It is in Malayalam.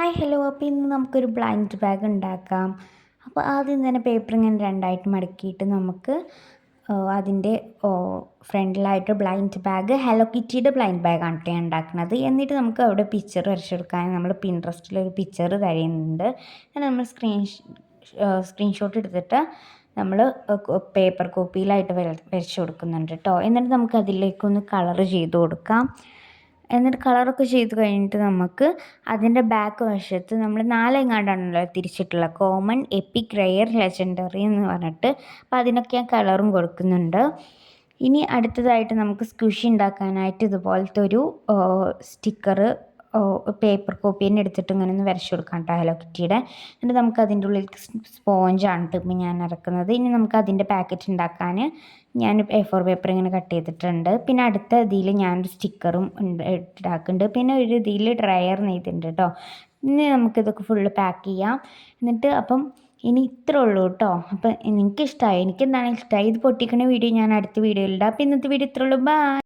ഹായ് ഹലോ അപ്പോൾ ഇന്ന് നമുക്കൊരു ബ്ലൈൻഡ് ബാഗ് ഉണ്ടാക്കാം. അപ്പോൾ ആദ്യം തന്നെ പേപ്പർ ഇങ്ങനെ രണ്ടായിട്ട് മടക്കിയിട്ട് നമുക്ക് അതിൻ്റെ ഫ്രണ്ടിലായിട്ട് ബ്ലൈൻഡ് ബാഗ് ഹലോ കിറ്റിയുടെ ബ്ലൈൻഡ് ബാഗാണ് കേട്ടോ ഞാൻ ഉണ്ടാക്കുന്നത്. എന്നിട്ട് നമുക്ക് അവിടെ പിക്ചർ വരച്ചെടുക്കാൻ നമ്മൾ പിൻട്രസ്റ്റിലൊരു പിക്ചർ തരുന്നുണ്ട്. നമ്മൾ സ്ക്രീൻഷോട്ട് എടുത്തിട്ട് നമ്മൾ പേപ്പർ കോപ്പിയിലായിട്ട് വരച്ച് കൊടുക്കുന്നുണ്ട് കേട്ടോ. എന്നിട്ട് നമുക്ക് അതിലേക്കൊന്ന് കളർ ചെയ്ത് കൊടുക്കാം. എന്നിട്ട് കളറൊക്കെ ചെയ്ത് കഴിഞ്ഞിട്ട് നമുക്ക് അതിൻ്റെ ബാക്ക് വശത്ത് നമ്മൾ നാലെങ്ങാണ്ടാണല്ലോ തിരിച്ചിട്ടുള്ള കോമൺ, എപ്പിക്, റെയർ, ലെജൻഡറി എന്ന് പറഞ്ഞിട്ട് അപ്പോൾ അതിനൊക്കെ ഞാൻ കളറും കൊടുക്കുന്നുണ്ട്. ഇനി അടുത്തതായിട്ട് നമുക്ക് സ്ക്വിഷ് ഉണ്ടാക്കാനായിട്ട് ഇതുപോലത്തെ ഒരു സ്റ്റിക്കർ പേപ്പർ കോപ്പി തന്നെ എടുത്തിട്ട് ഇങ്ങനെ ഒന്ന് വരച്ചു കൊടുക്കാം കേട്ടോ ഹലോ കിറ്റിയുടെ. എന്നിട്ട് നമുക്ക് അതിൻ്റെ ഉള്ളിൽ സ്പോഞ്ചാണ് ഇപ്പോൾ ഞാൻ ഇറക്കുന്നത്. ഇനി നമുക്ക് അതിൻ്റെ പാക്കറ്റ് ഉണ്ടാക്കാൻ ഞാൻ A4 പേപ്പർ ഇങ്ങനെ കട്ട് ചെയ്തിട്ടുണ്ട്. പിന്നെ അടുത്ത ഇതിൽ ഞാനൊരു സ്റ്റിക്കറും ഉണ്ടാക്കുന്നുണ്ട്. പിന്നെ ഒരു ഇതിൽ ഡ്രയർ നെയ്തിട്ടുണ്ട് കേട്ടോ. ഇനി നമുക്കിതൊക്കെ ഫുള്ള് പാക്ക് ചെയ്യാം. എന്നിട്ട് അപ്പം ഇനി ഇത്രേ ഉള്ളൂ കേട്ടോ. അപ്പം എനിക്കിഷ്ടമായി, എനിക്കെന്താണ് ഇഷ്ടമായി. ഇത് പൊട്ടിക്കുന്ന വീഡിയോ ഞാൻ അടുത്ത വീഡിയോയിൽ ഇടാം. അപ്പം ഇന്നത്തെ വീഡിയോ ഇത്രേ ഉള്ളൂ. ബൈ.